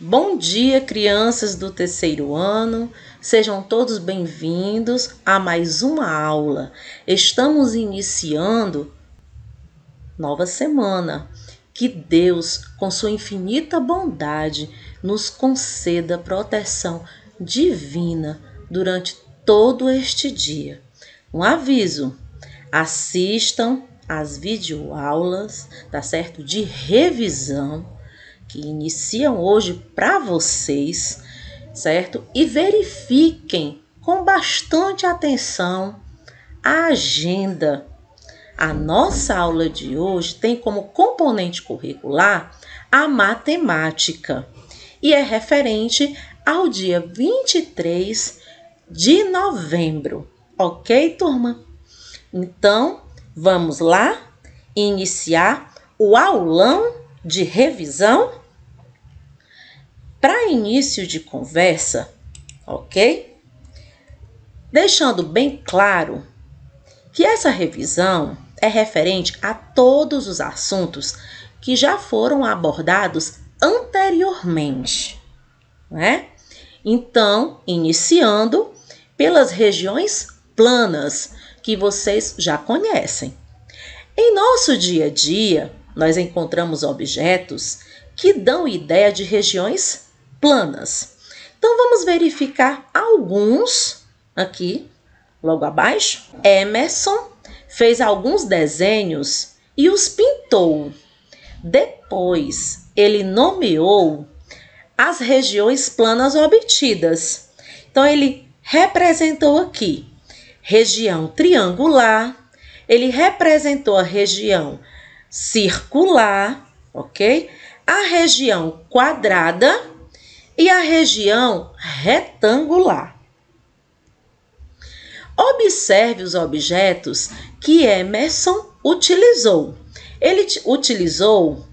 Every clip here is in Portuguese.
Bom dia, crianças do terceiro ano. Sejam todos bem-vindos a mais uma aula. Estamos iniciando nova semana. Que Deus, com sua infinita bondade, nos conceda proteção divina durante todo este dia. Um aviso: assistam às videoaulas, tá certo? De revisão que iniciam hoje para vocês, certo? E verifiquem com bastante atenção a agenda. A nossa aula de hoje tem como componente curricular a matemática e é referente ao dia 23 de novembro, ok, turma? Então, vamos lá iniciar o aulão de revisão. Para início de conversa, ok? Deixando bem claro que essa revisão é referente a todos os assuntos que já foram abordados anteriormente, né? Então, iniciando pelas regiões planas que vocês já conhecem. Em nosso dia a dia, nós encontramos objetos que dão ideia de regiões planas. Então, vamos verificar alguns aqui, logo abaixo. Emerson fez alguns desenhos e os pintou. Depois, ele nomeou as regiões planas obtidas. Então, ele representou aqui região triangular, ele representou a região circular, ok? A região quadrada e a região retangular. Observe os objetos que Emerson utilizou. Ele utilizou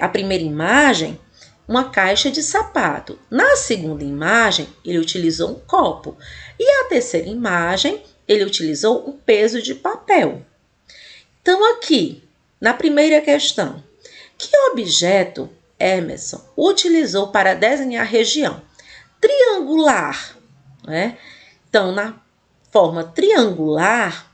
a primeira imagem, uma caixa de sapato. Na segunda imagem, ele utilizou um copo. E a terceira imagem, ele utilizou um peso de papel. Então, aqui, na primeira questão, que objeto Emerson utilizou para desenhar a região triangular, né? Então, na forma triangular,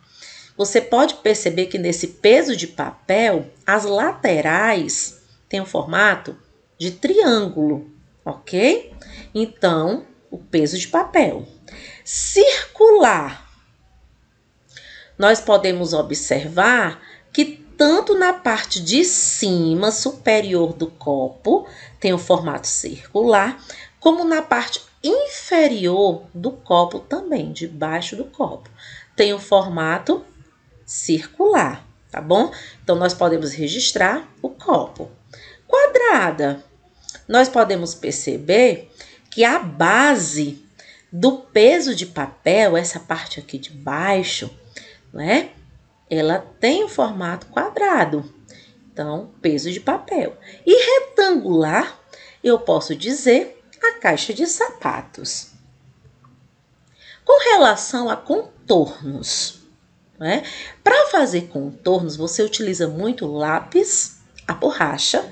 você pode perceber que nesse peso de papel, as laterais têm o formato de triângulo, ok? Então, o peso de papel. Circular. Nós podemos observar que tanto na parte de cima, superior do copo, tem o formato circular, como na parte inferior do copo também, debaixo do copo, tem o formato circular, tá bom? Então, nós podemos registrar o copo. Quadrada. Nós podemos perceber que a base do peso de papel, essa parte aqui de baixo, né? Ela tem o formato quadrado. Então, peso de papel. E retangular, eu posso dizer a caixa de sapatos. Com relação a contornos, né? Para fazer contornos, você utiliza muito o lápis, a borracha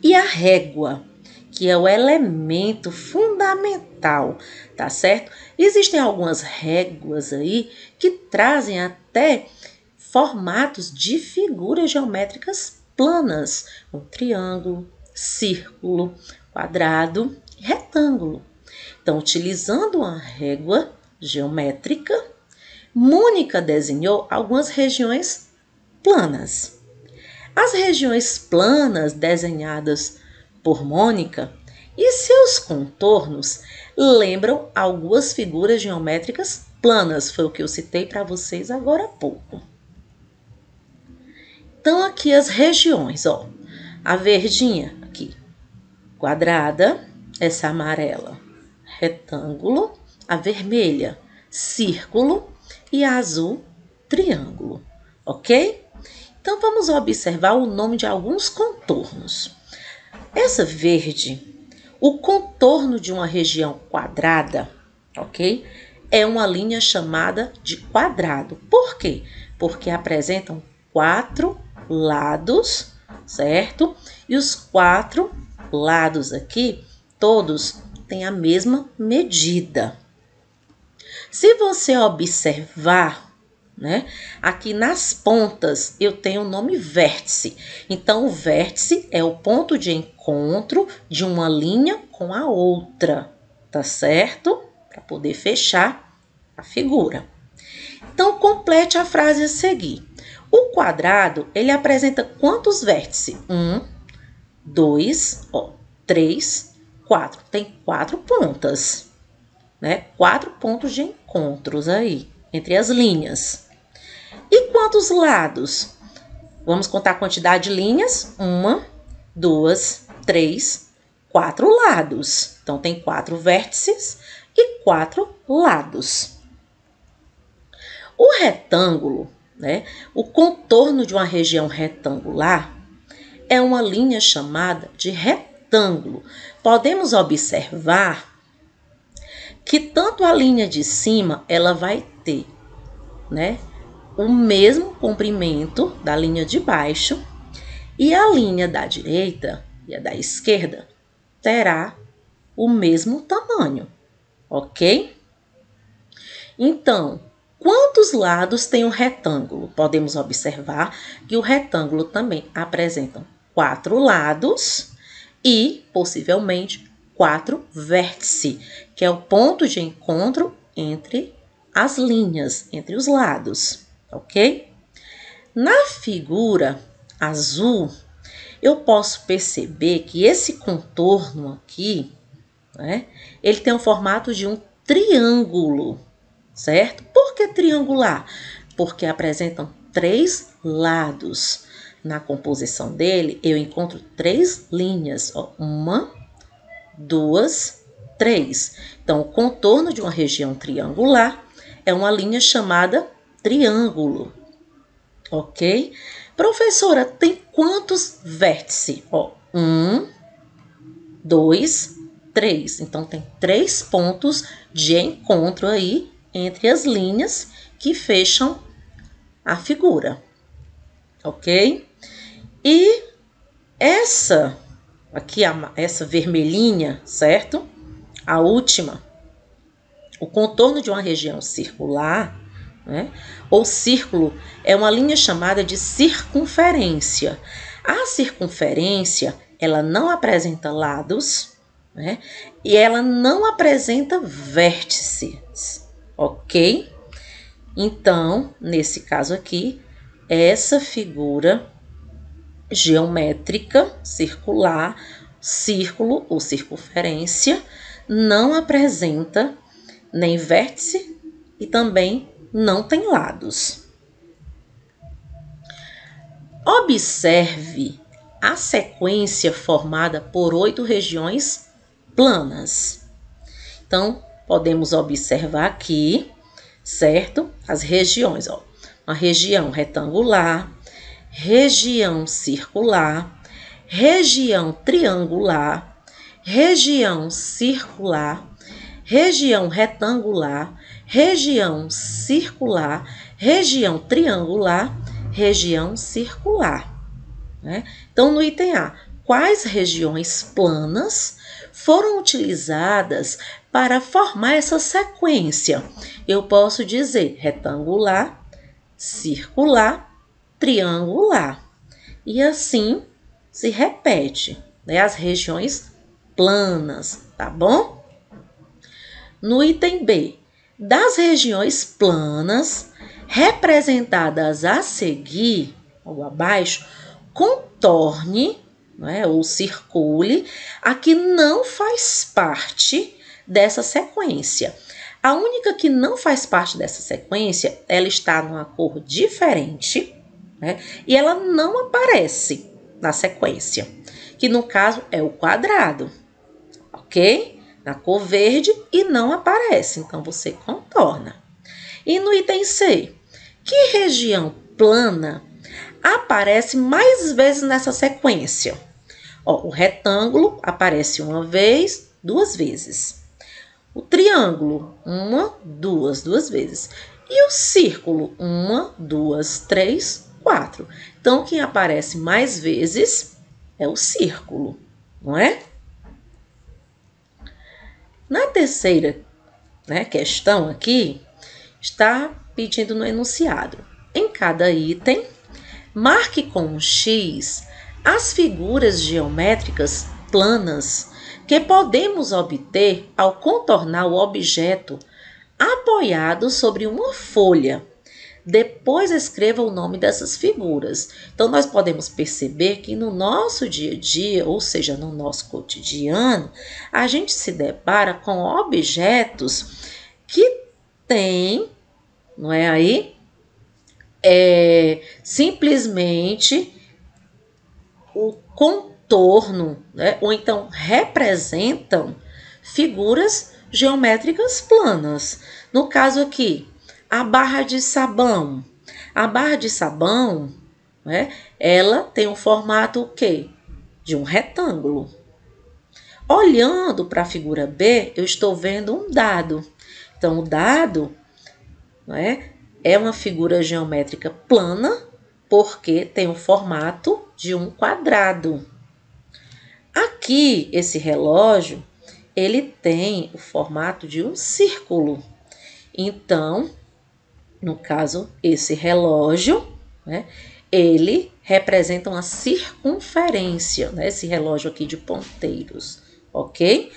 e a régua, que é o elemento fundamental, tá certo? Existem algumas réguas aí que trazem até formatos de figuras geométricas planas, um triângulo, círculo, quadrado e retângulo. Então, utilizando uma régua geométrica, Mônica desenhou algumas regiões planas. As regiões planas desenhadas por Mônica e seus contornos lembram algumas figuras geométricas planas, foi o que eu citei para vocês agora há pouco. Então, aqui as regiões, ó, a verdinha aqui, quadrada, essa amarela, retângulo, a vermelha, círculo e a azul, triângulo, ok? Então, vamos observar o nome de alguns contornos. Essa verde, o contorno de uma região quadrada, ok? É uma linha chamada de quadrado. Por quê? Porque apresentam 4 lados, certo? E os 4 lados aqui, todos têm a mesma medida. Se você observar, né, aqui nas pontas eu tenho o nome vértice. Então, o vértice é o ponto de encontro de uma linha com a outra, tá certo? Para poder fechar a figura. Então, complete a frase a seguir. O quadrado, ele apresenta quantos vértices? 1, 2, 3, 4. Tem 4 pontas, né? 4 pontos de encontros aí, entre as linhas. E quantos lados? Vamos contar a quantidade de linhas. 1, 2, 3, 4 lados. Então, tem 4 vértices e 4 lados. O retângulo, né? O contorno de uma região retangular é uma linha chamada de retângulo. Podemos observar que tanto a linha de cima, ela vai ter, né, o mesmo comprimento da linha de baixo, e a linha da direita e a da esquerda terá o mesmo tamanho, ok? Então, quantos lados tem um retângulo? Podemos observar que o retângulo também apresenta 4 lados e, possivelmente, 4 vértices, que é o ponto de encontro entre as linhas, entre os lados, ok? Na figura azul, eu posso perceber que esse contorno aqui, né, ele tem o formato de um triângulo, certo? Por que triangular? Porque apresentam 3 lados. Na composição dele, eu encontro 3 linhas. 1, 2, 3. Então, o contorno de uma região triangular é uma linha chamada triângulo. Ok? Professora, tem quantos vértices? 1, 2, 3. Então, tem 3 pontos de encontro aí entre as linhas que fecham a figura. Ok? E essa aqui, essa vermelhinha, certo? A última, o contorno de uma região circular, né? Ou círculo, é uma linha chamada de circunferência. A circunferência, ela não apresenta lados, né? E ela não apresenta vértices, ok? Então, nesse caso aqui, essa figura geométrica circular, círculo ou circunferência, não apresenta nem vértice e também não tem lados. Observe a sequência formada por 8 regiões planas. Então, podemos observar aqui, certo? As regiões, uma região retangular, região circular, região triangular, região circular, região retangular, região circular, região triangular, região circular, né? Então, no item A, quais regiões planas foram utilizadas para formar essa sequência? Eu posso dizer retangular, circular, triangular. E assim se repete, né, as regiões planas, tá bom? No item B, das regiões planas representadas a seguir, ou abaixo, contorne, né, ou circule a que não faz parte dessa sequência. A única que não faz parte dessa sequência, ela está numa cor diferente, né, e ela não aparece na sequência, que no caso é o quadrado, ok? Na cor verde e não aparece, então você contorna. E no item C, que região plana aparece mais vezes nessa sequência? O retângulo aparece uma vez, 2 vezes. O triângulo, 1, 2, 2 vezes. E o círculo, 1, 2, 3, 4. Então, quem aparece mais vezes é o círculo, não é? terceira, né, questão aqui está pedindo no enunciado. Em cada item, marque com um X as figuras geométricas planas que podemos obter ao contornar o objeto apoiado sobre uma folha. Depois escreva o nome dessas figuras. Então, nós podemos perceber que no nosso dia a dia, ou seja, no nosso cotidiano, a gente se depara com objetos que têm, não é aí? Simplesmente o contorno, né? Ou então representam figuras geométricas planas. No caso aqui, a barra de sabão. A barra de sabão, né, ela tem um formato o quê? De um retângulo. Olhando para a figura B, eu estou vendo um dado. Então, o dado, né, é uma figura geométrica plana, porque tem o formato de um quadrado. Aqui, esse relógio, ele tem o formato de um círculo. Então, no caso, esse relógio, né, ele representa uma circunferência, né, esse relógio aqui de ponteiros, ok?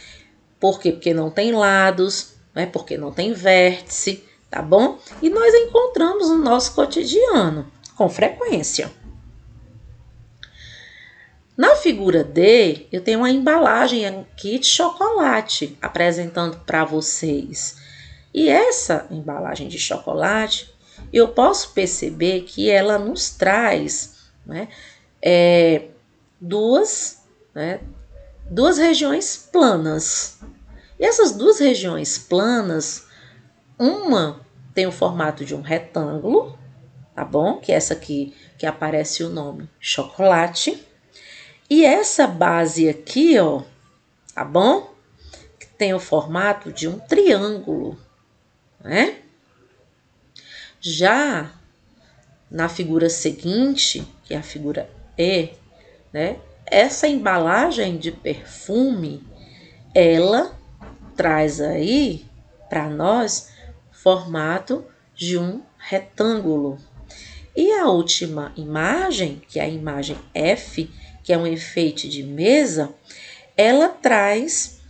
Por quê? Porque não tem lados, né, porque não tem vértice, tá bom? E nós encontramos no nosso cotidiano, com frequência. Na figura D, eu tenho uma embalagem aqui de chocolate apresentando para vocês. E essa embalagem de chocolate, eu posso perceber que ela nos traz, né, duas regiões planas. E essas duas regiões planas, uma tem o formato de um retângulo, tá bom? Que é essa aqui que aparece o nome chocolate. E essa base aqui, ó, tá bom? Que tem o formato de um triângulo, né? Já na figura seguinte, que é a figura E, né? Essa embalagem de perfume, ela traz aí para nós formato de um retângulo. E a última imagem, que é a imagem F, que é um enfeite de mesa, ela traz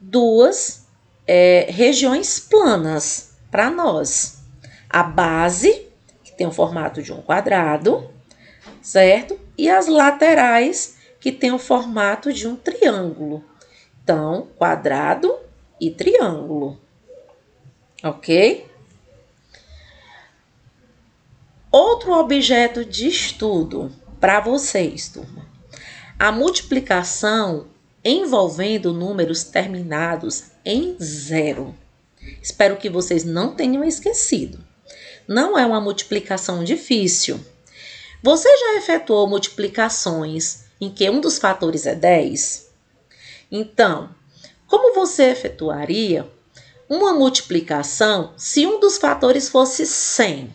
duas regiões planas para nós. A base, que tem o formato de um quadrado, certo? E as laterais, que tem o formato de um triângulo. Então, quadrado e triângulo. Ok? Outro objeto de estudo para vocês, turma. A multiplicação envolvendo números terminados em 0. Espero que vocês não tenham esquecido. Não é uma multiplicação difícil. Você já efetuou multiplicações em que um dos fatores é 10? Então, como você efetuaria uma multiplicação se um dos fatores fosse 100?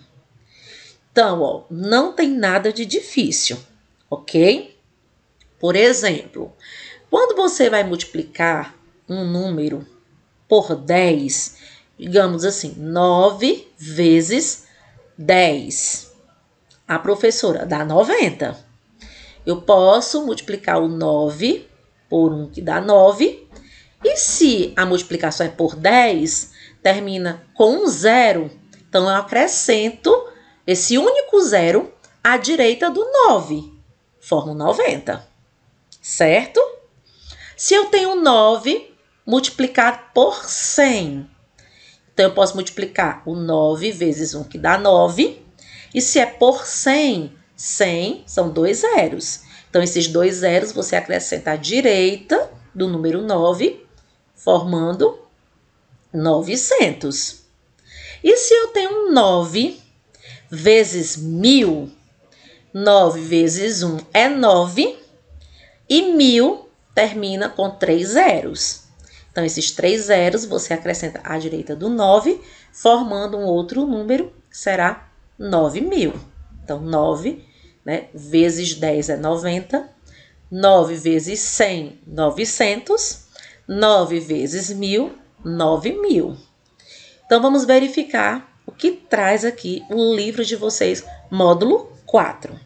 Então, ó, não tem nada de difícil, ok? Por exemplo, quando você vai multiplicar um número por 10, digamos assim, 9 vezes 10, a professora dá 90. Eu posso multiplicar o 9 por 1, que dá 9. E se a multiplicação é por 10, termina com um zero, então eu acrescento esse único zero à direita do 9, forma 90, certo? Se eu tenho 9 multiplicado por 100, então eu posso multiplicar o 9 vezes 1, que dá 9. E se é por 100, 100 são 2 zeros. Então, esses 2 zeros você acrescenta à direita do número 9, formando 900. E se eu tenho 9 vezes 1000, 9 vezes 1 é 9, e 1000 termina com 3 zeros. Então, esses 3 zeros você acrescenta à direita do 9, formando um outro número, que será 9.000. Então, 9, né, vezes 10 é 90, 9 vezes 100, 900, 9 vezes 1000, 9.000. Então, vamos verificar o que traz aqui o livro de vocês, módulo 4.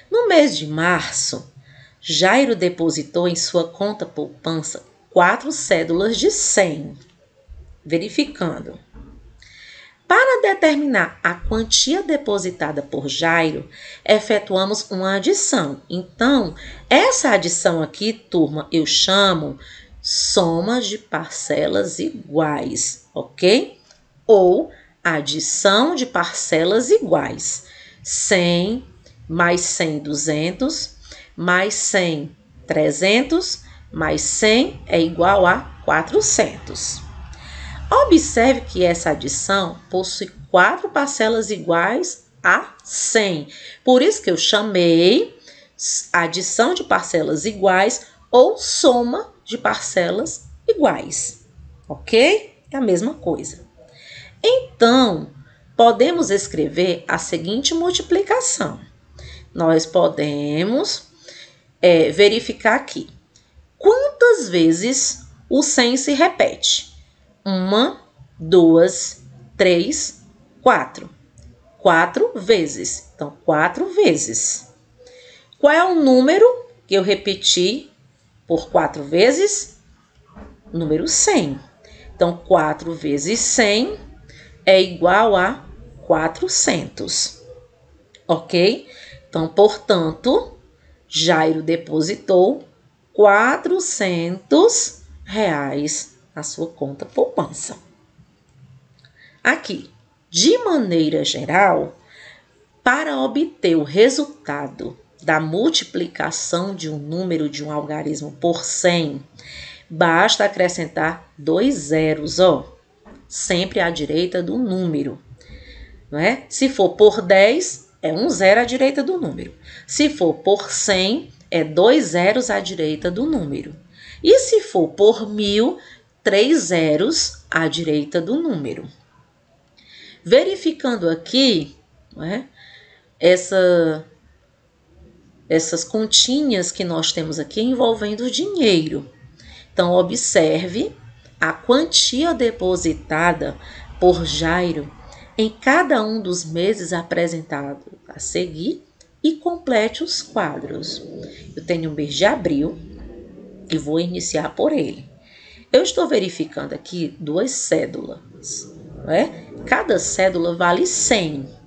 No mês de março, Jairo depositou em sua conta poupança 4 cédulas de 100. Verificando. Para determinar a quantia depositada por Jairo, efetuamos uma adição. Então, essa adição aqui, turma, eu chamo soma de parcelas iguais, ok? Ou adição de parcelas iguais. 100 mais 100, 200, mais 100, 300, mais 100 é igual a 400. Observe que essa adição possui 4 parcelas iguais a 100. Por isso que eu chamei adição de parcelas iguais ou soma de parcelas iguais. Ok? É a mesma coisa. Então, podemos escrever a seguinte multiplicação. Nós podemos verificar aqui. Quantas vezes o 100 se repete? 1, 2, 3, 4. 4 vezes. Então, 4 vezes. Qual é o número que eu repeti por 4 vezes? Número 100. Então, 4 vezes 100 é igual a 400. Ok? Então, portanto, Jairo depositou R$400 na sua conta poupança. Aqui, de maneira geral, para obter o resultado da multiplicação de um número de um algarismo por 100, basta acrescentar 2 zeros, sempre à direita do número. Não é? Se for por 10, é 1 zero à direita do número. Se for por 100, é 2 zeros à direita do número. E se for por 1.000, 3 zeros à direita do número. Verificando aqui, não é? Essas continhas que nós temos aqui envolvendo dinheiro. Então, observe a quantia depositada por Jairo em cada um dos meses apresentados a seguir e complete os quadros. Eu tenho o mês de abril e vou iniciar por ele. Eu estou verificando aqui 2 cédulas, não é? Cada cédula vale 100.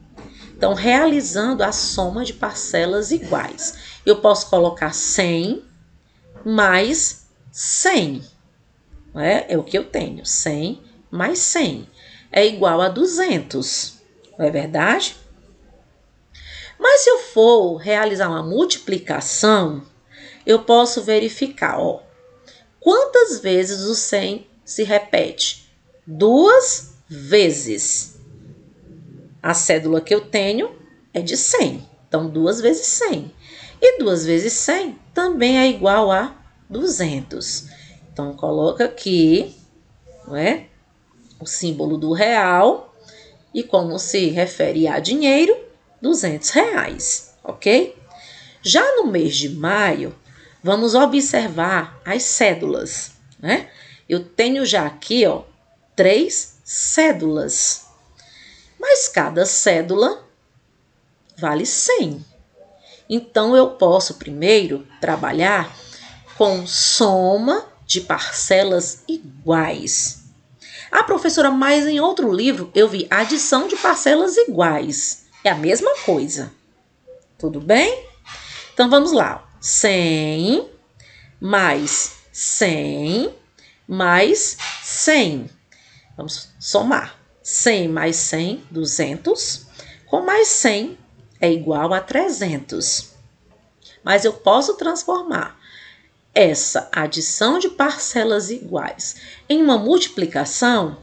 Então, realizando a soma de parcelas iguais, eu posso colocar 100 mais 100. Não é? É o que eu tenho, 100 mais 100. É igual a 200, não é verdade? Mas se eu for realizar uma multiplicação, eu posso verificar, quantas vezes o 100 se repete? 2 vezes. A cédula que eu tenho é de 100, então 2 vezes 100. E 2 vezes 100 também é igual a 200. Então, coloca aqui, não é? O símbolo do real e como se refere a dinheiro, R$200, ok? Já no mês de maio, vamos observar as cédulas, né? Eu tenho já aqui, 3 cédulas, mas cada cédula vale 100. Então, eu posso primeiro trabalhar com soma de parcelas iguais. Professora, mas em outro livro eu vi adição de parcelas iguais. É a mesma coisa. Tudo bem? Então, vamos lá. 100 mais 100 mais 100. Vamos somar. 100 mais 100, 200. Com mais 100 é igual a 300. Mas eu posso transformar essa adição de parcelas iguais em uma multiplicação,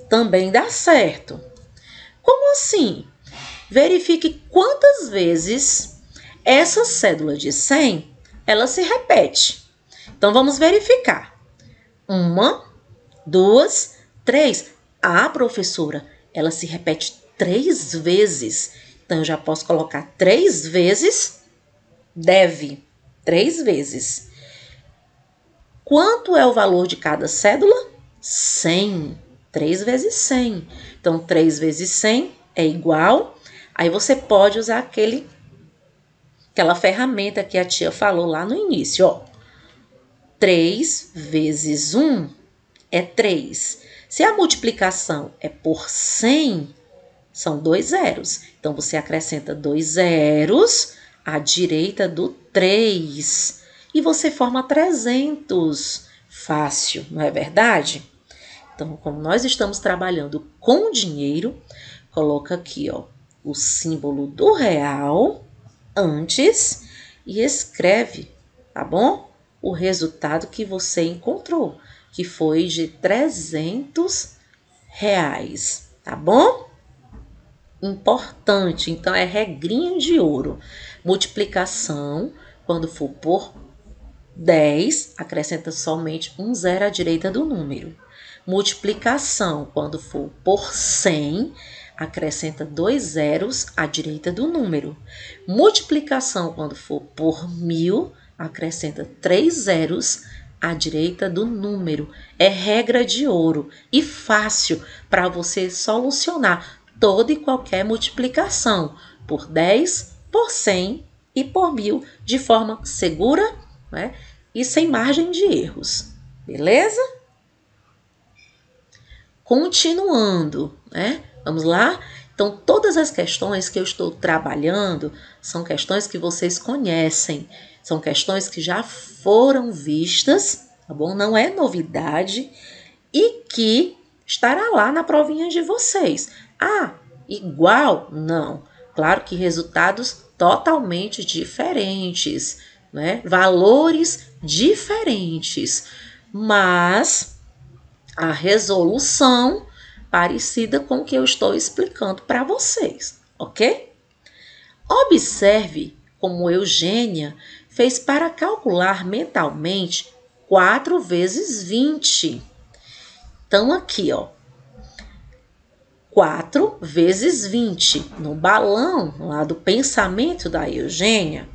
também dá certo. Como assim? Verifique quantas vezes essa cédula de 100 ela se repete. Então, vamos verificar. 1, 2, 3. Professora, ela se repete 3 vezes. Então, eu já posso colocar 3 vezes deve. 3 vezes. Quanto é o valor de cada cédula? 100. 3 vezes 100. Então, 3 vezes 100 é igual. Aí você pode usar aquela ferramenta que a tia falou lá no início, ó. 3 vezes 1 é 3. Se a multiplicação é por 100, são 2 zeros. Então, você acrescenta 2 zeros à direita do 3. E você forma 300. Fácil, não é verdade? Então, como nós estamos trabalhando com dinheiro, coloca aqui, ó, o símbolo do real antes e escreve, tá bom? O resultado que você encontrou, que foi de 300 reais, tá bom? Importante, então é regrinha de ouro. Multiplicação, quando for por 10, acrescenta somente um zero à direita do número. Multiplicação, quando for por 100, acrescenta 2 zeros à direita do número. Multiplicação, quando for por 1000, acrescenta 3 zeros à direita do número. É regra de ouro e fácil para você solucionar toda e qualquer multiplicação por 10, por 100 e por 1000 de forma segura, né? E sem margem de erros. Beleza? Continuando, né? Vamos lá? Então, todas as questões que eu estou trabalhando são questões que vocês conhecem, são questões que já foram vistas, tá bom? Não é novidade e que estará lá na provinha de vocês. Ah, igual? Não. Claro que resultados totalmente diferentes, né? Valores diferentes, mas a resolução parecida com o que eu estou explicando para vocês, ok? Observe como Eugênia fez para calcular mentalmente 4 vezes 20. Então, aqui, ó, 4 vezes 20. No balão lá do pensamento da Eugênia,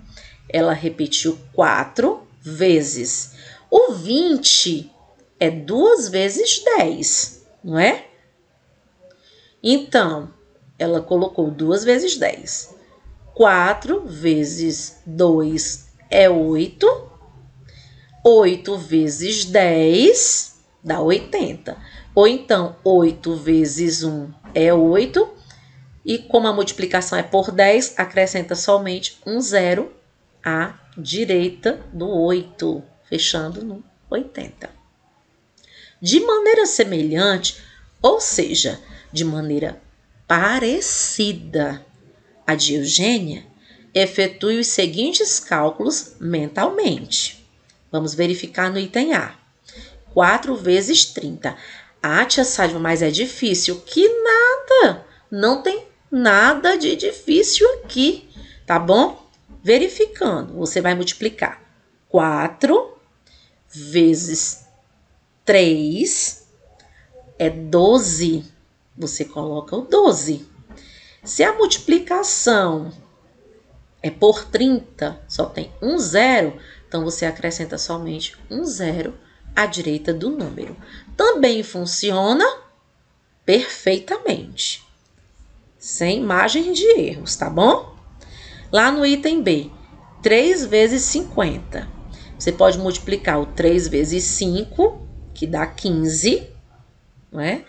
ela repetiu 4 vezes. O 20 é 2 vezes 10, não é? Então, ela colocou 2 vezes 10. 4 vezes 2 é 8. 8 vezes 10 dá 80. Ou então, 8 vezes 1 é 8. E como a multiplicação é por 10, acrescenta somente um zero à direita do 8, fechando no 80. De maneira semelhante, ou seja, de maneira parecida à de Eugênia, efetue os seguintes cálculos mentalmente. Vamos verificar no item A. 4 vezes 30. Ah, tia Sádima, mas é difícil. Que nada! Não tem nada de difícil aqui, tá bom? Verificando, você vai multiplicar 4 vezes 3 é 12. Você coloca o 12. Se a multiplicação é por 30, só tem um zero, então você acrescenta somente um zero à direita do número. Também funciona perfeitamente, sem margem de erros, tá bom? Lá no item B, 3 vezes 50. Você pode multiplicar o 3 vezes 5, que dá 15, não é?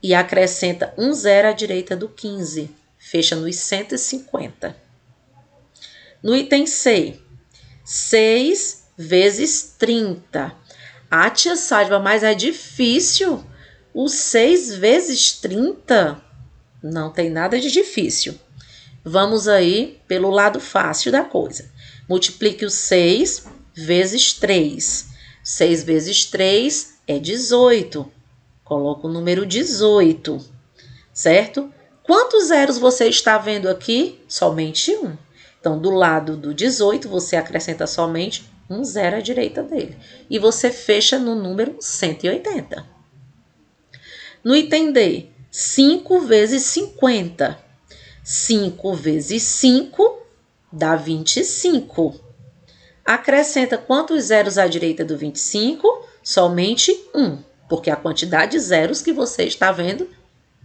E acrescenta um zero à direita do 15, fecha nos 150. No item C, 6 vezes 30. Ah, tia Sádima, mas é difícil. O 6 vezes 30 não tem nada de difícil. Vamos aí pelo lado fácil da coisa. Multiplique o 6 vezes 3. 6 vezes 3 é 18. Coloca o número 18, certo? Quantos zeros você está vendo aqui? Somente um. Então, do lado do 18, você acrescenta somente um zero à direita dele. E você fecha no número 180. No item D, 5 vezes 50. 5 vezes 5 dá 25. Acrescenta quantos zeros à direita do 25? Somente um. porque a quantidade de zeros que você está vendo,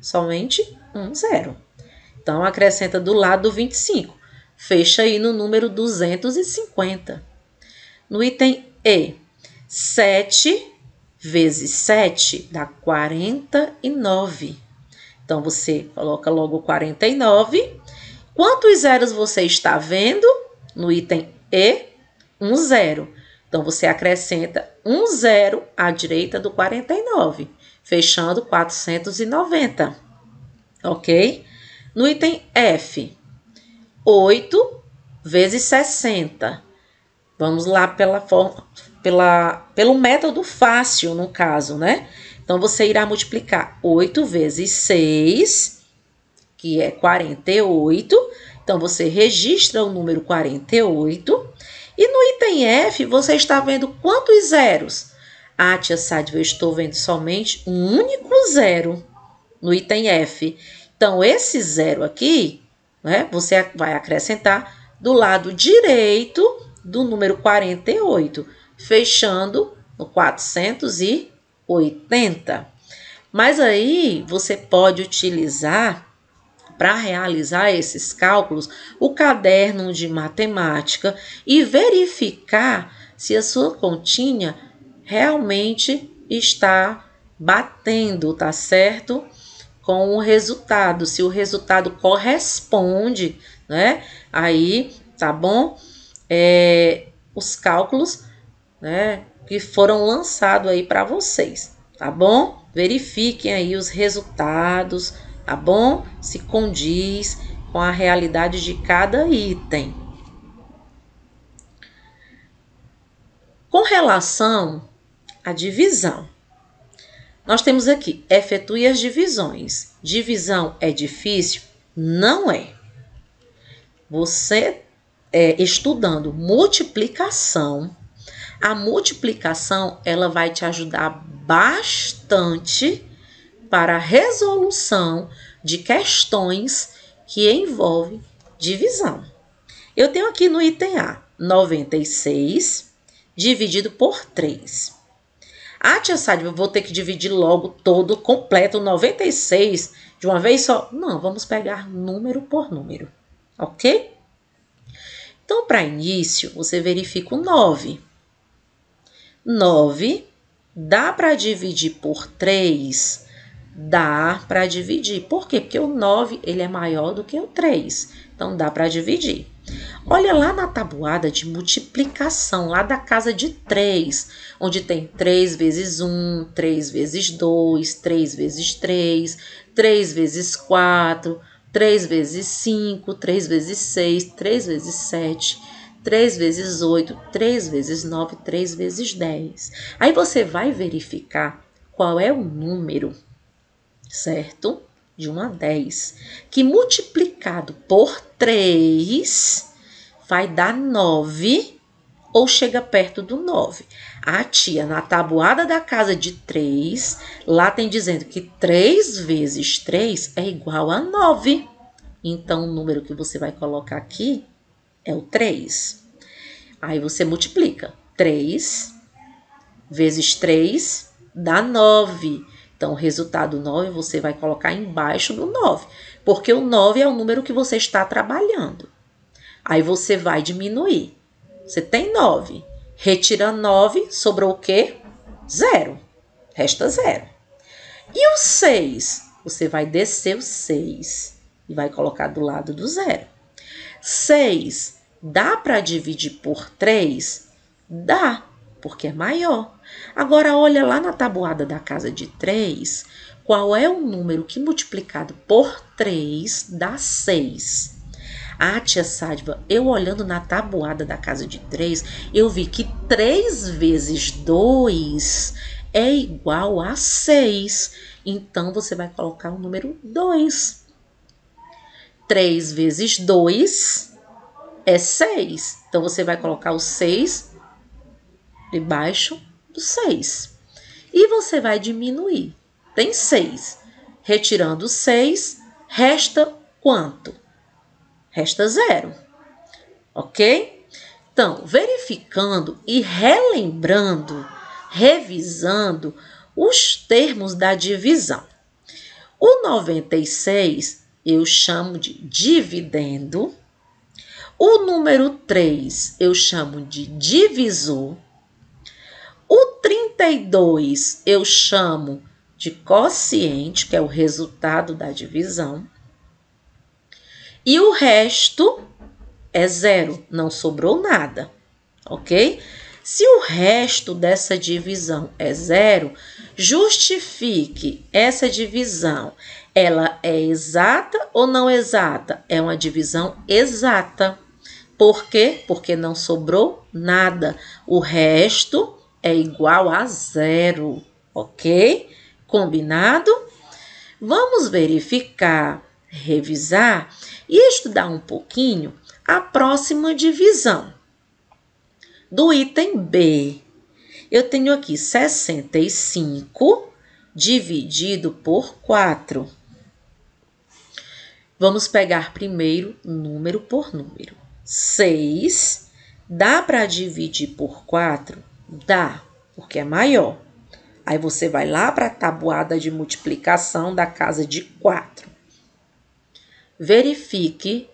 somente um zero. Então, acrescenta do lado do 25. Fecha aí no número 250. No item E, 7 vezes 7 dá 49. Então, você coloca logo 49. Quantos zeros você está vendo? No item E, um zero. Então, você acrescenta um zero à direita do 49, fechando 490. Ok? No item F, 8 vezes 60. Vamos lá pelo método fácil, no caso, né? Então, você irá multiplicar 8 vezes 6, que é 48. Então, você registra o número 48. E no item F, você está vendo quantos zeros? Ah, tia Sádiva, eu estou vendo somente um único zero no item F. Então, esse zero aqui, né, você vai acrescentar do lado direito do número 48, fechando no 480. Mas aí, você pode utilizar, para realizar esses cálculos, o caderno de matemática e verificar se a sua continha realmente está batendo, tá certo? Com o resultado, se o resultado corresponde, né? Aí, tá bom? Os cálculos, né, que foram lançados aí para vocês, tá bom? Verifiquem aí os resultados, tá bom? Se condiz com a realidade de cada item. Com relação à divisão, nós temos aqui, efetue as divisões. Divisão é difícil? Não é. Você, estudando multiplicação, a multiplicação ela vai te ajudar bastante para a resolução de questões que envolvem divisão. Eu tenho aqui no item A, 96 dividido por 3. Ah, tia Sádiva, eu vou ter que dividir logo todo, completo, 96 de uma vez só? Não, vamos pegar número por número, ok? Então, para início, você verifica o 9. 9 dá para dividir por 3? Dá para dividir. Por quê? Porque o 9 ele é maior do que o 3. Então, dá para dividir. Olha lá na tabuada de multiplicação, lá da casa de 3, onde tem 3 vezes 1, 3 vezes 2, 3 vezes 3, 3 vezes 4, 3 vezes 5, 3 vezes 6, 3 vezes 7, 3 vezes 8, 3 vezes 9, 3 vezes 10. Aí você vai verificar qual é o número, certo? De 1 a 10, que multiplicado por 3 vai dar 9 ou chega perto do 9. A tia, na tabuada da casa de 3, lá tem dizendo que 3 vezes 3 é igual a 9. Então, o número que você vai colocar aqui é o 3. Aí você multiplica. 3 vezes 3 dá 9. Então, o resultado 9 você vai colocar embaixo do 9, porque o 9 é o número que você está trabalhando. Aí você vai diminuir. Você tem 9. Retira 9, sobrou o quê? 0. Resta 0. E o 6? Você vai descer o 6 e vai colocar do lado do 0. 6 dá para dividir por 3? Dá, porque é maior. Agora, olha lá na tabuada da casa de 3, qual é o número que multiplicado por 3 dá 6? Ah, tia Sádiva, eu olhando na tabuada da casa de 3, eu vi que 3 vezes 2 é igual a 6. Então, você vai colocar o número 2. 3 vezes 2 é 6. Então, você vai colocar o 6 debaixo do 6. E você vai diminuir. Tem 6. Retirando 6, resta quanto? Resta 0. Ok? Então, verificando e relembrando, revisando os termos da divisão. O 96 eu chamo de dividendo. O número 3 eu chamo de divisor. O 32 eu chamo de quociente, que é o resultado da divisão. E o resto é zero, não sobrou nada, ok? Se o resto dessa divisão é zero, justifique essa divisão. Ela é exata ou não exata? É uma divisão exata. Por quê? Porque não sobrou nada. O resto é igual a zero, ok? Combinado? Vamos verificar, revisar e estudar um pouquinho a próxima divisão. Do item B, eu tenho aqui 65 dividido por 4. Vamos pegar primeiro número por número. 6, dá para dividir por 4? Dá, porque é maior. Aí você vai lá para a tabuada de multiplicação da casa de 4. Verifique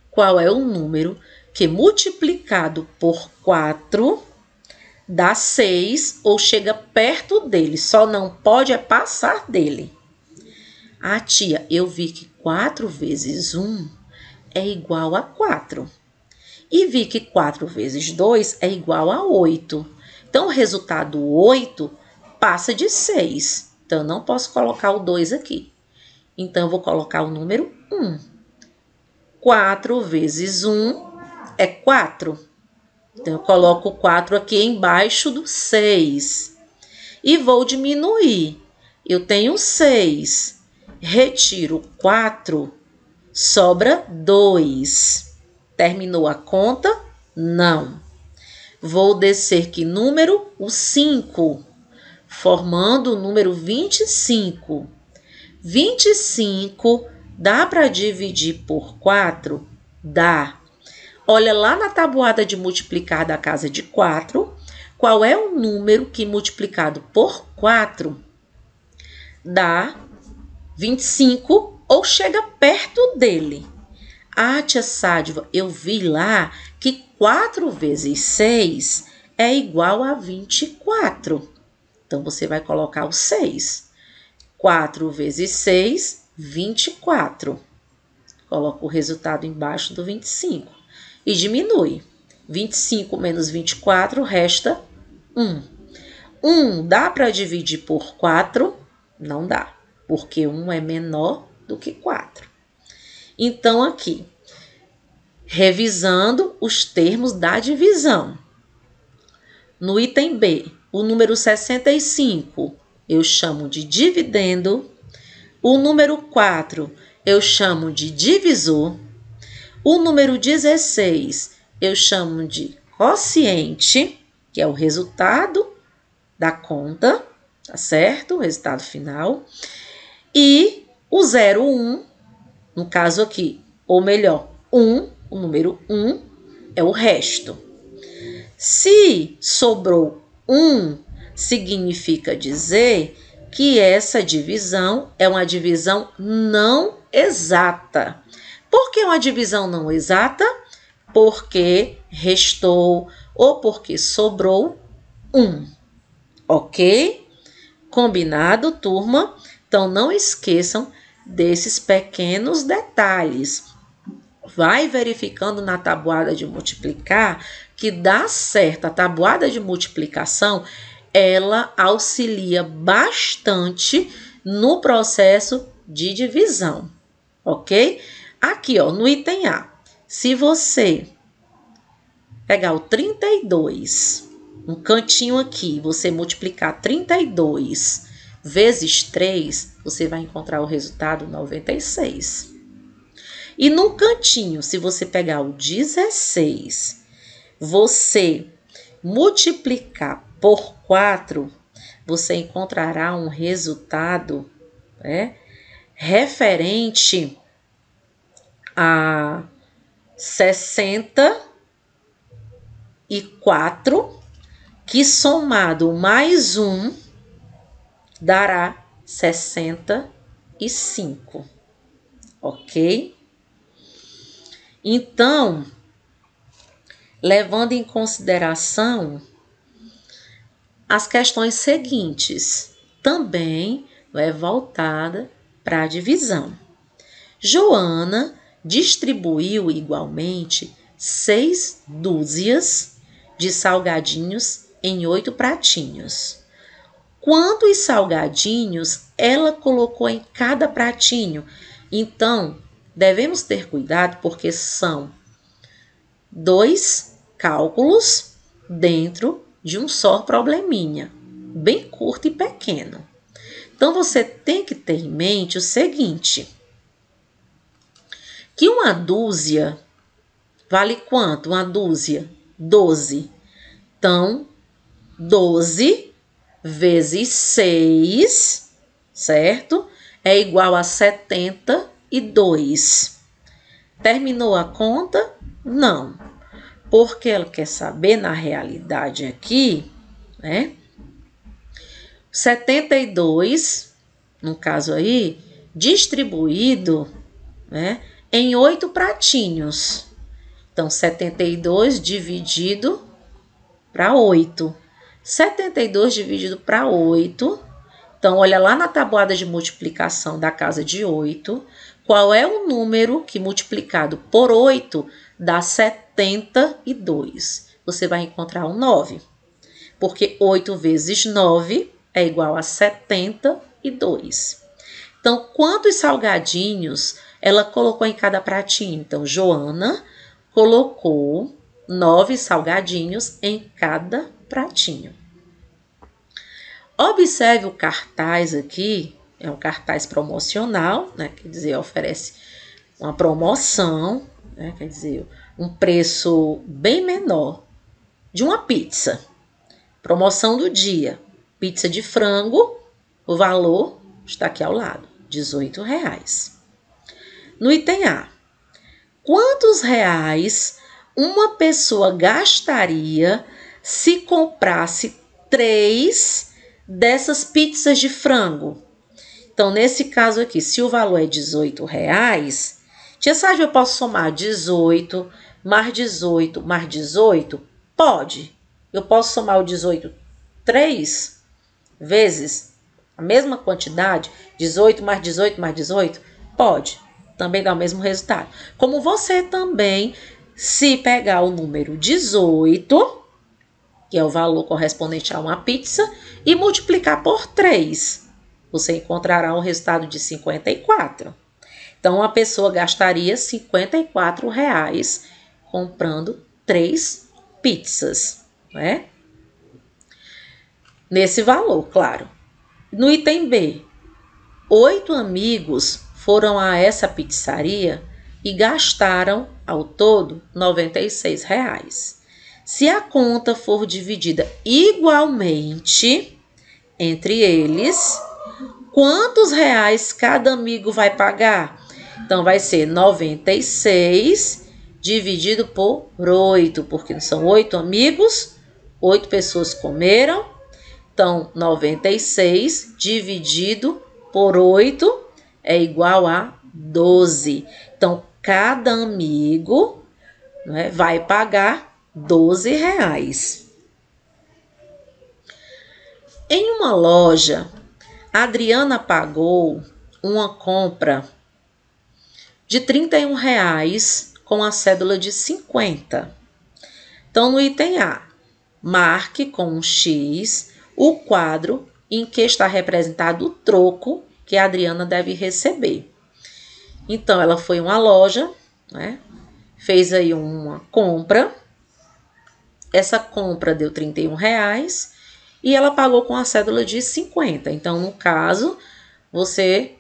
qual é o número que multiplicado por 4 dá 6 ou chega perto dele, só não pode passar dele. Ah, tia, eu vi que 4 vezes 1 é igual a 4. E vi que 4 vezes 2 é igual a 8. Então, o resultado 8 passa de 6. Então, eu não posso colocar o 2 aqui. Então, eu vou colocar o número 1. 4 vezes 1 é 4. Então, eu coloco o 4 aqui embaixo do 6. E vou diminuir. Eu tenho 6. Retiro 4, sobra 2. Terminou a conta? Não. Vou descer que número? O 5, formando o número 25. 25 dá para dividir por 4? Dá. Olha lá na tabuada de multiplicar da casa de 4, qual é o número que multiplicado por 4 dá 25 ou chega perto dele. Ah, tia Sádiva, eu vi lá que 4 vezes 6 é igual a 24. Então, você vai colocar o 6. 4 vezes 6, 24. Coloca o resultado embaixo do 25. E diminui. 25 menos 24 resta 1. 1 dá para dividir por 4? Não dá, porque 1 é menor do que 4. Então, aqui, revisando os termos da divisão. No item B, o número 65 eu chamo de dividendo. O número 4 eu chamo de divisor. O número 16 eu chamo de quociente, que é o resultado da conta, tá certo? O resultado final. E o 0, 1, no caso aqui, ou melhor, 1, o número 1 é o resto. Se sobrou 1, significa dizer que essa divisão é uma divisão não exata. Por que uma divisão não exata? Porque restou ou porque sobrou 1. Ok? Combinado, turma? Então, não esqueçam desses pequenos detalhes. Vai verificando na tabuada de multiplicar que dá certo. A tabuada de multiplicação, ela auxilia bastante no processo de divisão, ok? Aqui, ó, no item A, se você pegar o 32, um cantinho aqui, você multiplicar 32 vezes 3, você vai encontrar o resultado 96. E no cantinho, se você pegar o 16, você multiplicar por 4, você encontrará um resultado, né, referente a 64, que somado mais 1 dará 65, ok? Então, levando em consideração as questões seguintes, também é voltada para a divisão. Joana distribuiu igualmente 6 dúzias de salgadinhos em 8 pratinhos. Quantos salgadinhos ela colocou em cada pratinho? Então, devemos ter cuidado porque são 2 cálculos dentro de um só probleminha, bem curto e pequeno. Então, você tem que ter em mente o seguinte, que uma dúzia vale quanto? Uma dúzia? 12. Então, 12 vezes 6, certo? É igual a 72. Terminou a conta? Não. Porque ela quer saber, na realidade aqui, né? 72, no caso aí, distribuído, né, em 8 pratinhos. Então, 72 dividido para 8. 72 dividido para 8. Então, olha lá na tabuada de multiplicação da casa de 8. Qual é o número que multiplicado por 8 dá 72? Você vai encontrar um 9. Porque 8 vezes 9 é igual a 72. Então, quantos salgadinhos ela colocou em cada pratinho? Então, Joana colocou 9 salgadinhos em cada pratinho. Observe o cartaz aqui, é um cartaz promocional, né? Quer dizer, oferece uma promoção, né? Quer dizer, um preço bem menor de uma pizza. Promoção do dia, pizza de frango, o valor está aqui ao lado, R$18. No item A, quantos reais uma pessoa gastaria se comprasse 3 dessas pizzas de frango? Então, nesse caso aqui, se o valor é R$18, tia Sárgio, eu posso somar 18 mais 18 mais 18? Pode. Eu posso somar o 18 3 vezes a mesma quantidade, 18 mais 18 mais 18? Pode. Também dá o mesmo resultado. Como você também, se pegar o número 18, que é o valor correspondente a uma pizza, e multiplicar por 3, você encontrará um resultado de 54. Então, uma pessoa gastaria R$54 comprando 3 pizzas, né? Nesse valor, claro. No item B, 8 amigos foram a essa pizzaria e gastaram, ao todo, R$96. Se a conta for dividida igualmente entre eles, quantos reais cada amigo vai pagar? Então, vai ser 96 dividido por 8, porque são 8 amigos, 8 pessoas comeram. Então, 96 dividido por 8 é igual a 12. Então, cada amigo, né, vai pagar R$12. Em uma loja, a Adriana pagou uma compra de R$31 com a cédula de 50. Então, no item A, marque com um X o quadro em que está representado o troco que a Adriana deve receber. Então, ela foi a uma loja, né? Fez aí uma compra. Essa compra deu R$31 e ela pagou com a cédula de 50. Então, no caso, você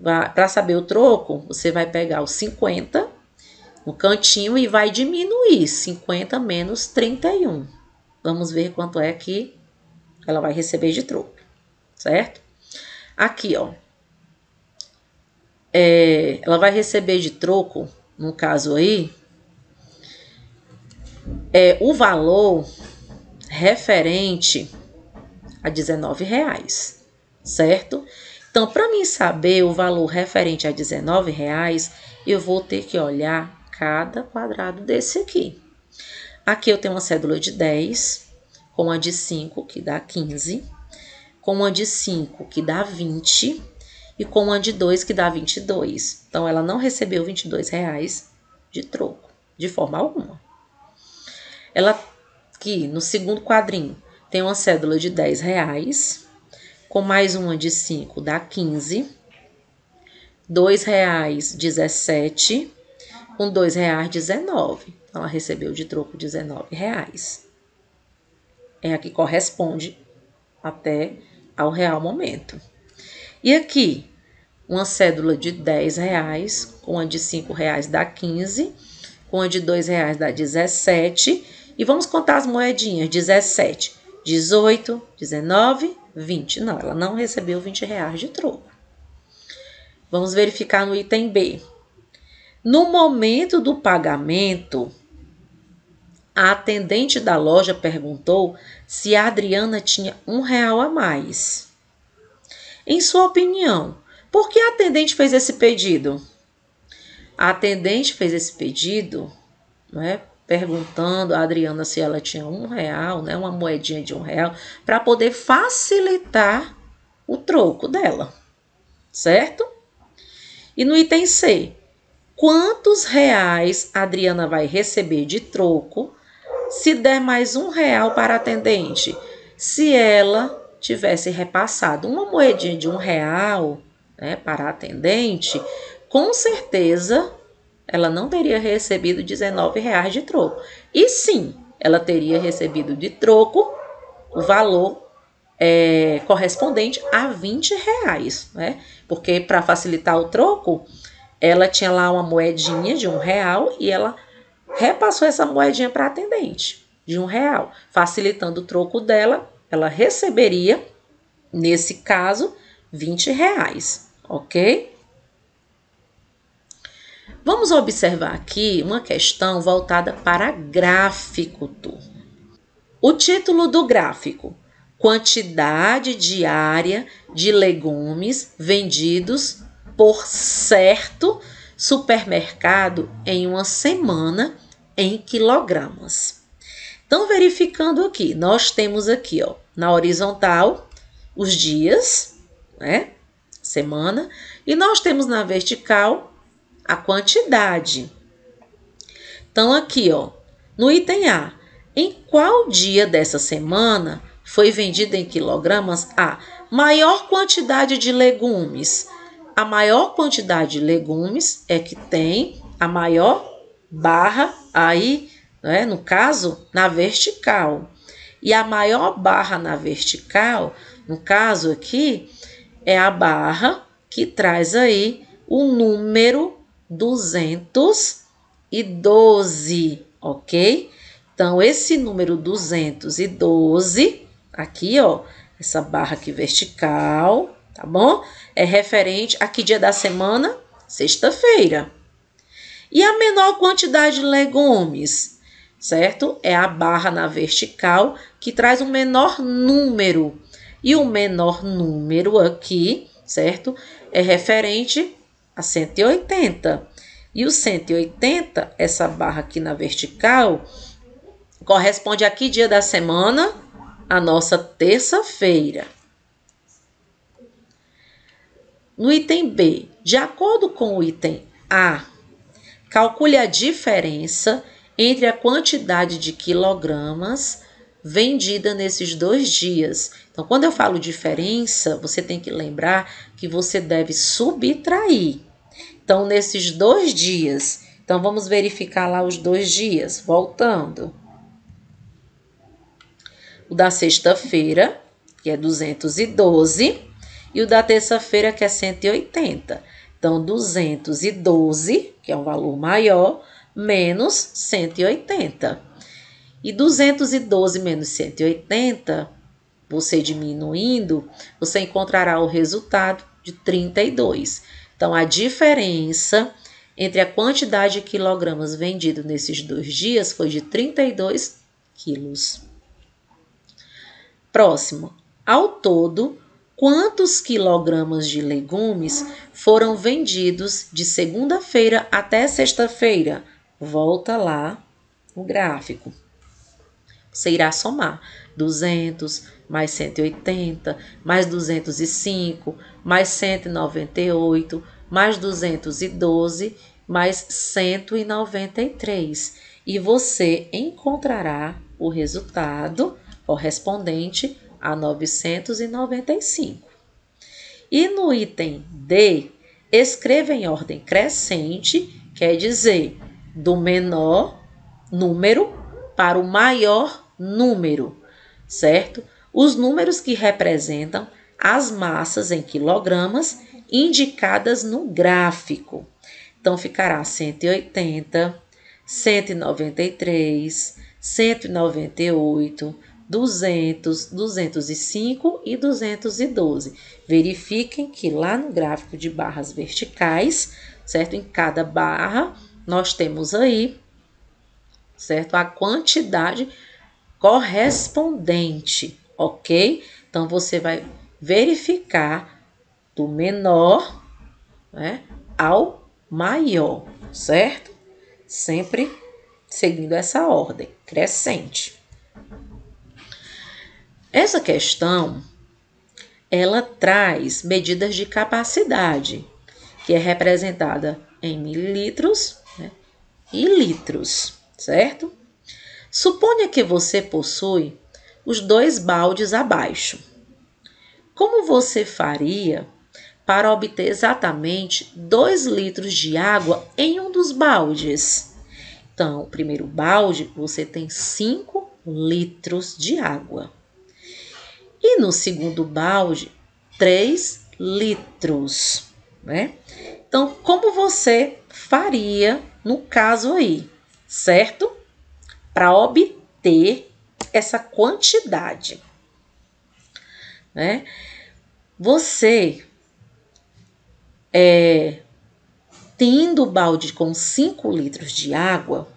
para saber o troco, você vai pegar os 50 no cantinho e vai diminuir 50 menos 31. Vamos ver quanto é que ela vai receber de troco, certo? Aqui, ó. Ela vai receber de troco, no caso aí, o valor referente a R$19. certo? Então, para mim saber o valor referente a R$19, eu vou ter que olhar cada quadrado desse aqui. Aqui eu tenho uma cédula de 10, com uma de 5, que dá 15, com uma de 5, que dá 20, e com uma de 2, que dá 22. Então, ela não recebeu R$22 de troco, de forma alguma. Ela, aqui, no segundo quadrinho, tem uma cédula de R$10, com mais uma de 5 dá 15, R$2, 17, com R$2, 19. Então, ela recebeu de troco R$19. É a que corresponde até ao real momento. E aqui, uma cédula de R$10, com a de R$5 dá 15, com a de R$2 dá 17. E vamos contar as moedinhas, 17, 18, 19, 20. Não, ela não recebeu R$20 de troco. Vamos verificar no item B. No momento do pagamento, a atendente da loja perguntou se a Adriana tinha R$1 a mais. Em sua opinião, por que a atendente fez esse pedido? A atendente fez esse pedido, né, perguntando a Adriana se ela tinha R$1, né, uma moedinha de R$1, para poder facilitar o troco dela, certo? E no item C, quantos reais a Adriana vai receber de troco se der mais R$1 para a atendente? Se ela tivesse repassado uma moedinha de R$1, né, para a atendente, com certeza ela não teria recebido R$19 de troco. E sim, ela teria recebido de troco o valor correspondente a R$20, né? Porque para facilitar o troco, ela tinha lá uma moedinha de R$1 e ela repassou essa moedinha para a atendente de R$1, facilitando o troco dela. Ela receberia, nesse caso, R$20, ok? Vamos observar aqui uma questão voltada para gráfico, turma. O título do gráfico: quantidade diária de legumes vendidos por certo supermercado em uma semana em quilogramas. Então, verificando aqui, nós temos aqui, ó, na horizontal, os dias, né? Semana. E nós temos na vertical a quantidade. Então, aqui, ó, no item A, em qual dia dessa semana foi vendida em quilogramas a maior quantidade de legumes? A maior quantidade de legumes é que tem a maior barra aí, né, no caso, na vertical. E a maior barra na vertical, no caso aqui, é a barra que traz aí o número 212, ok? Então, esse número 212, aqui, ó, essa barra aqui vertical, tá bom? É referente a que dia da semana? Sexta-feira. E a menor quantidade de legumes, certo? É a barra na vertical que traz um menor número. E o menor número aqui, certo? É referente a 180. E o 180, essa barra aqui na vertical, corresponde a que dia da semana? A nossa terça-feira. No item B, de acordo com o item A, calcule a diferença entre a quantidade de quilogramas vendida nesses 2 dias. Então, quando eu falo diferença, você tem que lembrar que você deve subtrair. Então, nesses 2 dias, então vamos verificar lá os 2 dias, voltando. O da sexta-feira, que é 212, e o da terça-feira, que é 180. Então, 212, que é um valor maior, menos 180. E 212 menos 180, você diminuindo, você encontrará o resultado de 32. Então, a diferença entre a quantidade de quilogramas vendido nesses 2 dias foi de 32 quilos. Próximo. Ao todo, quantos quilogramas de legumes foram vendidos de segunda-feira até sexta-feira? Volta lá no gráfico. Você irá somar 200 mais 180, mais 205, mais 198, mais 212, mais 193. E você encontrará o resultado correspondente a 995. E no item D, escreva em ordem crescente, quer dizer, do menor número para o maior número, certo? Os números que representam as massas em quilogramas indicadas no gráfico. Então, ficará 180, 193, 198, 200, 205 e 212. Verifiquem que lá no gráfico de barras verticais, certo? Em cada barra, nós temos aí, certo? A quantidade correspondente, ok? Então, você vai verificar do menor, né, ao maior, certo? Sempre seguindo essa ordem crescente. Essa questão, ela traz medidas de capacidade, que é representada em mililitros, né, e litros, certo? Suponha que você possui os 2 baldes abaixo. Como você faria para obter exatamente 2 litros de água em um dos baldes? Então, o primeiro balde, você tem 5 litros de água. E no segundo balde, 3 litros, né? Então, como você faria no caso aí, certo? Para obter essa quantidade, né? Você, tendo o balde com 5 litros de água,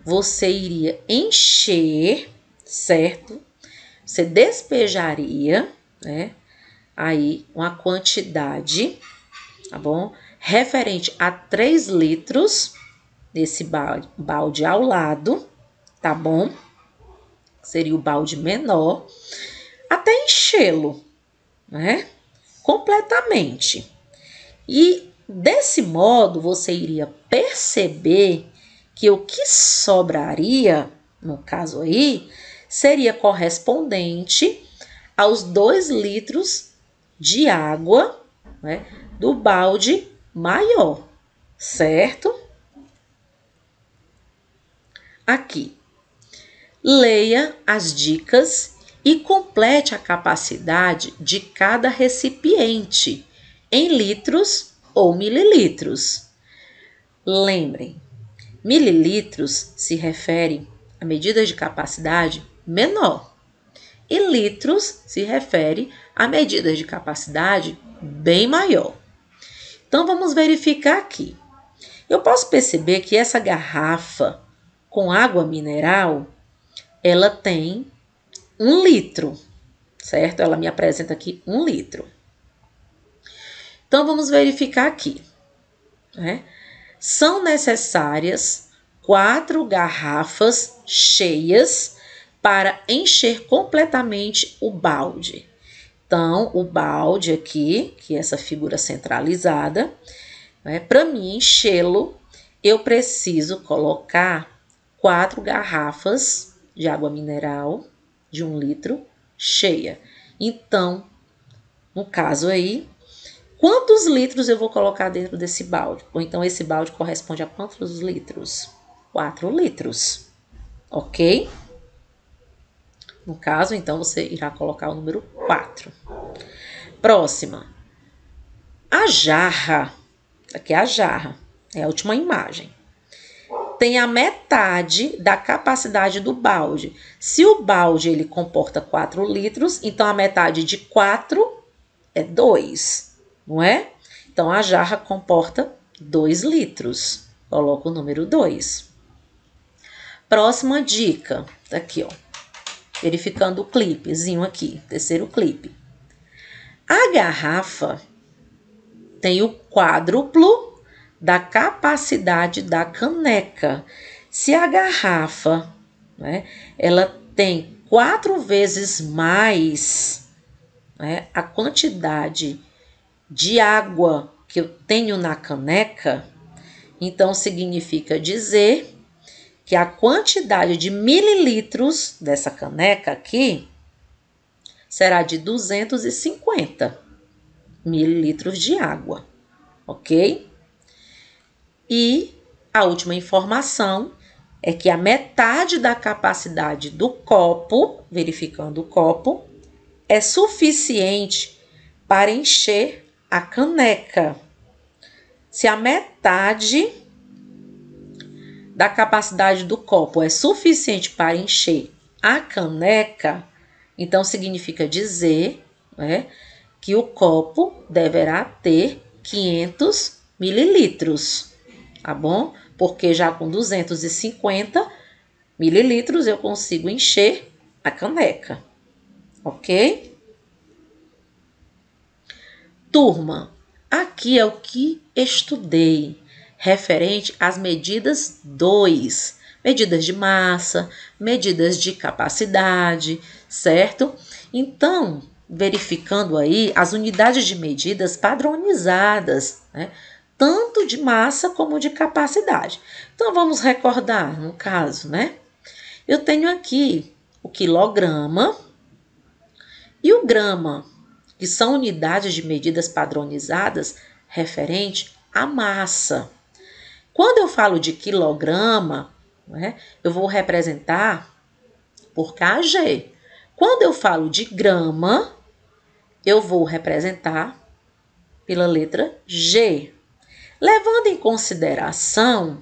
você iria encher, certo? Você despejaria, né? Aí, uma quantidade, tá bom? Referente a 3 litros nesse balde ao lado, tá bom? Seria o balde menor, até enchê-lo, né? Completamente. E desse modo, você iria perceber que o que sobraria, no caso aí, seria correspondente aos 2 litros de água, né, do balde maior, certo? Aqui, leia as dicas e complete a capacidade de cada recipiente em litros ou mililitros. Lembrem, mililitros se refere a medidas de capacidade menor e litros se refere a medidas de capacidade bem maior. Então, vamos verificar aqui. Eu posso perceber que essa garrafa com água mineral, ela tem 1 litro, certo? Ela me apresenta aqui 1 litro. Então, vamos verificar aqui, né? São necessárias 4 garrafas cheias para encher completamente o balde. Então, o balde aqui, que é essa figura centralizada, né, para mim enchê-lo, eu preciso colocar 4 garrafas de água mineral de 1 litro cheia. Então, no caso aí, quantos litros eu vou colocar dentro desse balde? Ou então esse balde corresponde a quantos litros? 4 litros, ok? No caso, então, você irá colocar o número 4. Próxima. A jarra. Aqui é a jarra. É a última imagem. Tem a metade da capacidade do balde. Se o balde ele comporta 4 litros, então a metade de 4 é 2, não é? Então, a jarra comporta 2 litros. Coloco o número 2. Próxima dica. Tá aqui, ó. Verificando o clipezinho aqui. Terceiro clipe. A garrafa tem o quádruplo da capacidade da caneca. Se a garrafa, né, ela tem 4 vezes mais, né, a quantidade de água que eu tenho na caneca, então significa dizer que a quantidade de mililitros dessa caneca aqui será de 250 mililitros de água, ok? E a última informação é que a metade da capacidade do copo, verificando o copo, é suficiente para encher a caneca. Se a metade da capacidade do copo é suficiente para encher a caneca, então significa dizer, né, que o copo deverá ter 500 mililitros, tá bom? Porque já com 250 mililitros eu consigo encher a caneca, ok? Turma, aqui é o que estudei referente às medidas 2. Medidas de massa, medidas de capacidade, certo? Então, verificando aí as unidades de medidas padronizadas, né? Tanto de massa como de capacidade. Então, vamos recordar, no caso, né? Eu tenho aqui o quilograma e o grama, que são unidades de medidas padronizadas referente à massa. Quando eu falo de quilograma, né, eu vou representar por kg. Quando eu falo de grama, eu vou representar pela letra G. Levando em consideração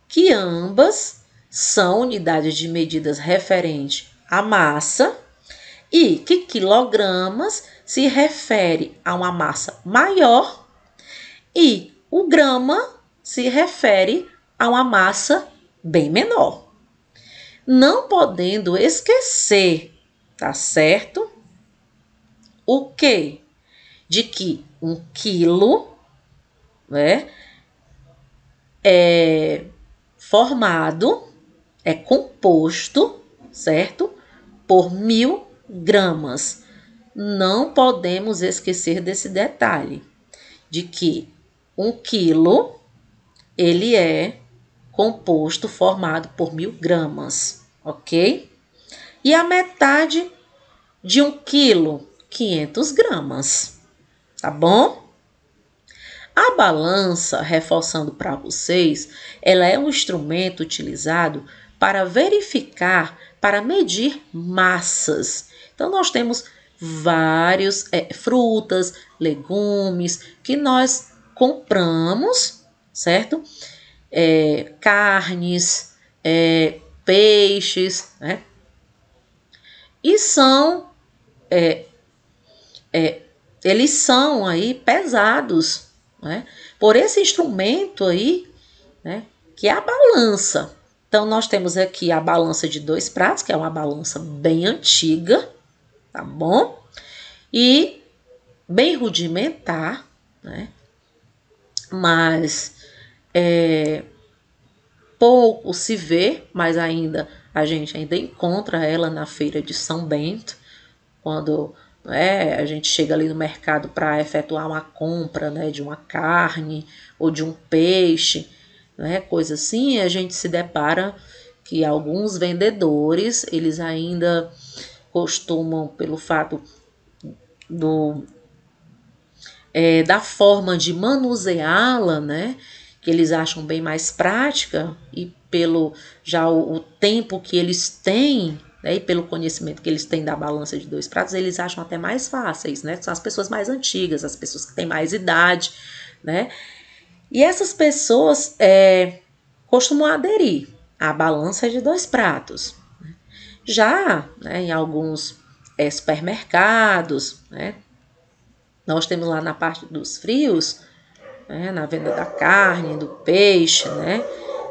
que ambas são unidades de medidas referente à massa e que quilogramas se refere a uma massa maior e o grama se refere a uma massa bem menor. Não podendo esquecer, tá certo? O quê? De que 1 quilo, né, é formado, é composto, certo? Por 1000 gramas. Não podemos esquecer desse detalhe, de que 1 quilo, ele é composto, formado por 1000 gramas, ok? E a metade de 1 quilo, 500 gramas, tá bom? A balança, reforçando para vocês, ela é um instrumento utilizado para verificar, para medir massas. Então, nós temos vários frutas, legumes que nós compramos, certo? Carnes, peixes, né? E são, eles são aí pesados, né? Por esse instrumento aí, né? Que é a balança. Então, nós temos aqui a balança de 2 pratos, que é uma balança bem antiga, tá bom? E bem rudimentar, né? Mas pouco se vê, mas ainda a gente ainda encontra ela na feira de São Bento, quando a gente chega ali no mercado para efetuar uma compra, né, de uma carne ou de um peixe, né, coisa assim, a gente se depara que alguns vendedores, eles ainda costumam, pelo fato da forma de manuseá-la, né, que eles acham bem mais prática e pelo já o tempo que eles têm, né, e pelo conhecimento que eles têm da balança de 2 pratos, eles acham até mais fáceis, né? São as pessoas mais antigas, as pessoas que têm mais idade, né? E essas pessoas costumam aderir à balança de 2 pratos. Já, né, em alguns supermercados, né, nós temos lá na parte dos frios, né, na venda da carne, do peixe, né,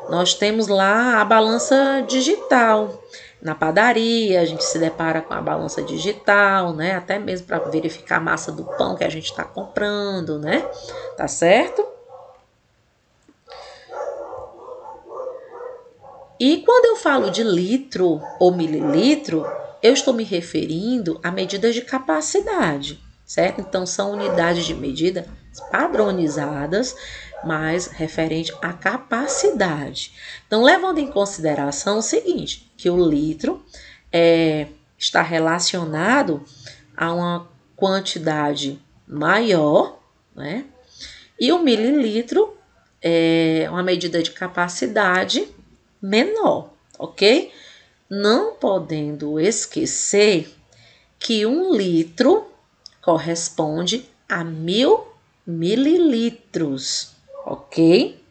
nós temos lá a balança digital. na padaria, a gente se depara com a balança digital, né? Até mesmo para verificar a massa do pão que a gente está comprando, né? Tá certo? E quando eu falo de litro ou mililitro, eu estou me referindo a medidas de capacidade, certo? Então, são unidades de medida padronizadas, mas referente à capacidade. Então, levando em consideração o seguinte, que o litro está relacionado a uma quantidade maior, né? E o mililitro é uma medida de capacidade menor, ok? Não podendo esquecer que 1 litro corresponde a 1000 mililitros, ok?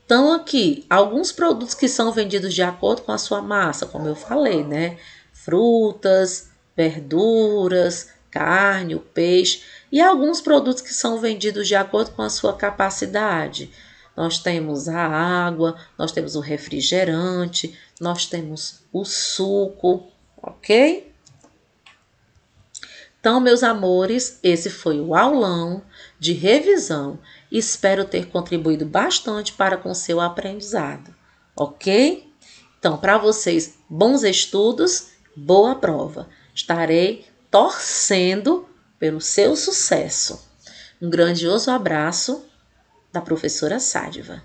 Então, aqui, alguns produtos que são vendidos de acordo com a sua massa, como eu falei, né? Frutas, verduras, carne, o peixe, e alguns produtos que são vendidos de acordo com a sua capacidade. Nós temos a água, nós temos o refrigerante, nós temos o suco, ok? Então, meus amores, esse foi o aulão de revisão. Espero ter contribuído bastante para com o seu aprendizado, ok? Então, para vocês, bons estudos, boa prova. Estarei torcendo pelo seu sucesso. Um grandioso abraço da professora Sádiva.